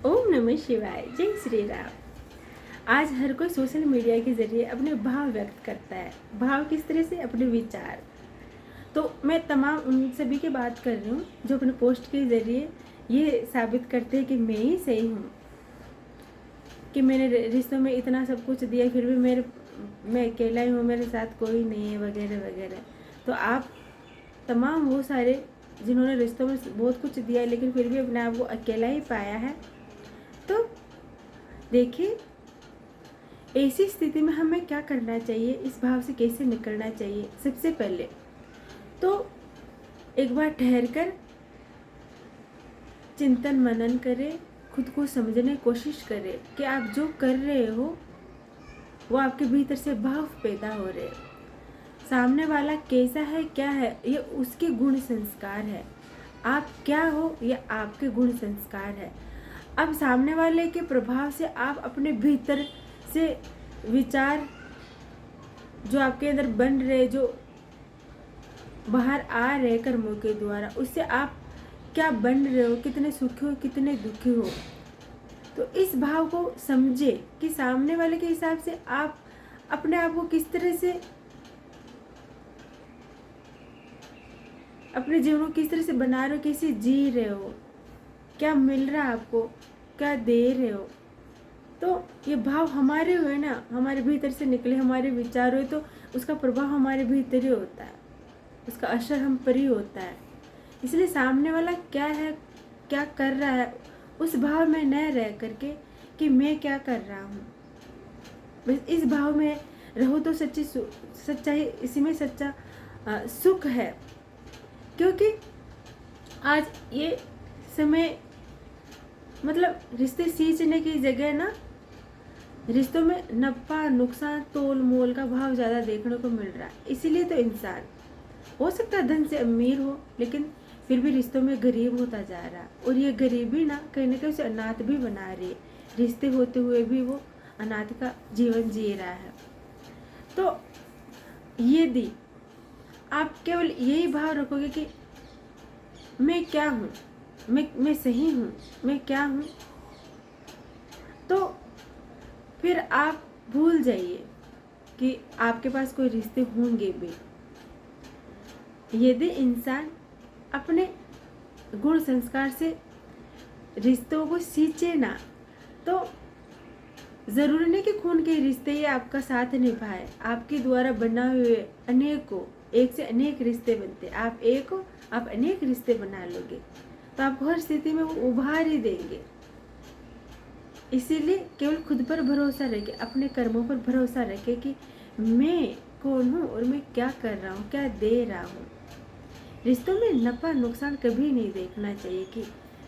ओम नमः शिवाय। जय श्री राम। आज हर कोई सोशल मीडिया के जरिए अपने भाव व्यक्त करता है। भाव किस तरह से? अपने विचार। तो मैं तमाम उन सभी की बात कर रही हूँ जो अपने पोस्ट के जरिए ये साबित करते हैं कि मैं ही सही हूँ, कि मैंने रिश्तों में इतना सब कुछ दिया फिर भी मैं अकेला ही हूँ, मेरे साथ कोई नहीं है, वगैरह वगैरह। तो आप तमाम वो सारे जिन्होंने रिश्तों में बहुत कुछ दिया लेकिन फिर भी अपने आप को अकेला ही पाया है, तो देखिए ऐसी स्थिति में हमें क्या करना चाहिए, इस भाव से कैसे निकलना चाहिए। सबसे पहले तो एक बार ठहर कर चिंतन मनन करें, खुद को समझने की कोशिश करें कि आप जो कर रहे हो वो आपके भीतर से भाव पैदा हो रहे हैं। सामने वाला कैसा है, क्या है, ये उसके गुण संस्कार है। आप क्या हो, ये आपके गुण संस्कार है। अब सामने वाले के प्रभाव से आप अपने भीतर से विचार जो आपके अंदर बन रहे, जो बाहर आ रहे कर्मों के द्वारा, उससे आप क्या बन रहे हो, कितने सुखी हो, कितने दुखी हो। तो इस भाव को समझे कि सामने वाले के हिसाब से आप अपने आप को किस तरह से, अपने जीवन को किस तरह से बना रहे हो, कैसे जी रहे हो, क्या मिल रहा है आपको, क्या दे रहे हो। तो ये भाव हमारे हुए ना, हमारे भीतर से निकले, हमारे विचार हुए, तो उसका प्रभाव हमारे भीतर ही होता है, उसका असर हम पर ही होता है। इसलिए सामने वाला क्या है, क्या कर रहा है, उस भाव में न रह करके कि मैं क्या कर रहा हूँ, बस इस भाव में रहो तो सच्चाई, इसी में सच्चा सुख है। क्योंकि आज ये समय मतलब रिश्ते सींचने की जगह ना, रिश्तों में नफा नुकसान तोल मोल का भाव ज़्यादा देखने को मिल रहा है। इसीलिए तो इंसान हो सकता है धन से अमीर हो, लेकिन फिर भी रिश्तों में गरीब होता जा रहा है। और ये गरीबी ना कहीं ना कहीं उसे अनाथ भी बना रही है। रिश्ते होते हुए भी वो अनाथ का जीवन जी रहा है। तो यदि आप केवल यही भाव रखोगे कि मैं क्या हूँ, मैं सही हूँ, मैं क्या हूँ, तो फिर आप भूल जाइए कि आपके पास कोई रिश्ते होंगे भी। यदि इंसान अपने गुण संस्कार से रिश्तों को सींचे ना, तो ज़रूरी नहीं कि खून के रिश्ते ही आपका साथ निभाए। आपके द्वारा बना हुए अनेकों, एक से अनेक रिश्ते बनते। आप एक हो, आप अनेक रिश्ते बना लोगे तो आपको हर स्थिति में वो उभार ही देंगे। इसीलिए केवल खुद पर भरोसा रखें, अपने कर्मों पर भरोसा रखें कि मैं कौन हूँ और मैं क्या कर रहा हूँ, क्या दे रहा हूँ। रिश्तों में नफा नुकसान कभी नहीं देखना चाहिए कि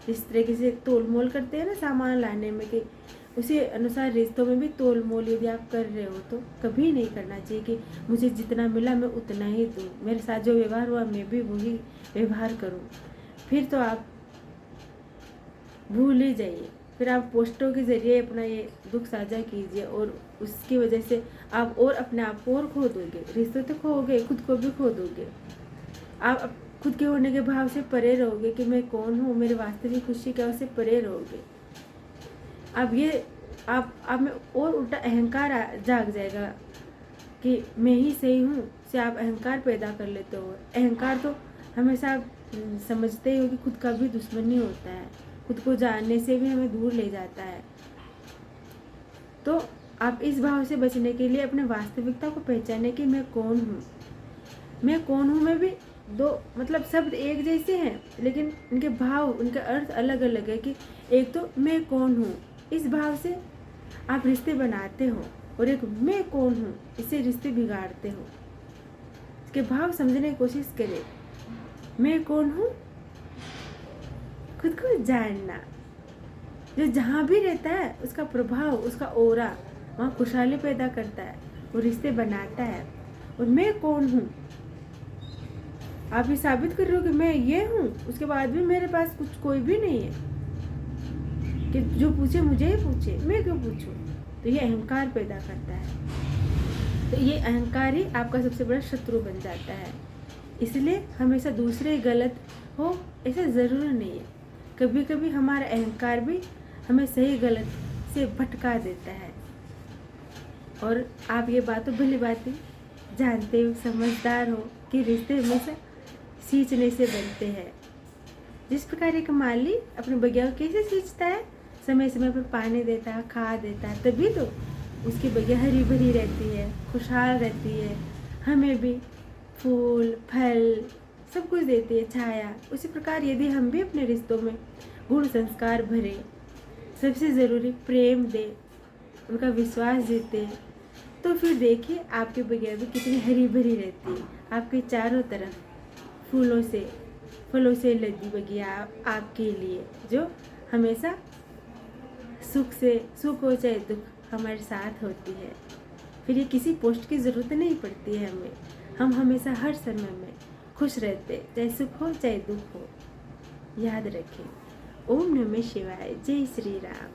इस तरीके से तोल मोल करते हैं ना सामान लाने में, कि उसी अनुसार रिश्तों में भी तोल मोल यदि आप कर रहे हो तो कभी नहीं करना चाहिए कि मुझे जितना मिला मैं उतना ही दूँ, मेरे साथ जो व्यवहार हुआ मैं भी वही व्यवहार करूँ। फिर तो आप भूल ही जाइए। फिर आप पोस्टों के ज़रिए अपना ये दुख साझा कीजिए और उसकी वजह से आप और अपने आप को और खो दोगे। रिश्ते तो खोगे, खुद को भी खो दोगे। आप खुद के होने के भाव से परे रहोगे कि मैं कौन हूँ, मेरे वास्तविक खुशी क्या, उससे परे रहोगे। अब ये आप में और उल्टा अहंकार जाग जाएगा कि मैं ही सही हूँ, से आप अहंकार पैदा कर लेते हो। अहंकार तो हमेशा आप समझते ही हो कि खुद का भी दुश्मन ही होता है, खुद को जानने से भी हमें दूर ले जाता है। तो आप इस भाव से बचने के लिए अपने वास्तविकता को पहचाने कि मैं कौन हूँ। मैं कौन हूँ में भी दो मतलब शब्द एक जैसे हैं, लेकिन इनके भाव, उनके अर्थ अलग अलग है। कि एक तो मैं कौन हूँ, इस भाव से आप रिश्ते बनाते हो, और एक मैं कौन हूँ, इससे रिश्ते बिगाड़ते हो। इसके भाव समझने की कोशिश करें। मैं कौन हूँ, खुद को जानना। जो जहाँ भी रहता है उसका प्रभाव, उसका ओरा वहाँ खुशहाली पैदा करता है, वो रिश्ते बनाता है। और मैं कौन हूँ, आप ये साबित कर रहे हो कि मैं ये हूँ, उसके बाद भी मेरे पास कुछ कोई भी नहीं है कि जो पूछे मुझे ही पूछे, मैं क्यों पूछूं। तो ये अहंकार पैदा करता है। तो ये अहंकार ही आपका सबसे बड़ा शत्रु बन जाता है। इसलिए हमेशा दूसरे गलत हो ऐसा ज़रूरी नहीं है। कभी कभी हमारा अहंकार भी हमें सही गलत से भटका देता है। और आप ये बात तो भली बातें जानते हो, समझदार हो कि रिश्ते हमेशा सींचने से बनते हैं। जिस प्रकार एक माली अपने बगिया को कैसे सींचता है, समय समय पर पानी देता है, खाद देता है, तभी तो उसकी बगिया हरी भरी रहती है, खुशहाल रहती है। हमें भी फूल फल सब कुछ देती है, छाया। उसी प्रकार यदि हम भी अपने रिश्तों में गुण संस्कार भरे, सबसे ज़रूरी प्रेम दे, उनका विश्वास जीते, तो फिर देखिए आपकी बगिया भी कितनी हरी भरी रहती है। आपके चारों तरफ फलों से लदी बगिया आपके लिए, जो हमेशा सुख हो चाहे दुख हमारे साथ होती है। फिर ये किसी पोस्ट की ज़रूरत नहीं पड़ती है हमें। हम हमेशा हर समय में खुश रहते, चाहे सुख हो चाहे दुख हो। याद रखें। ओम नमः शिवाय। जय श्री राम।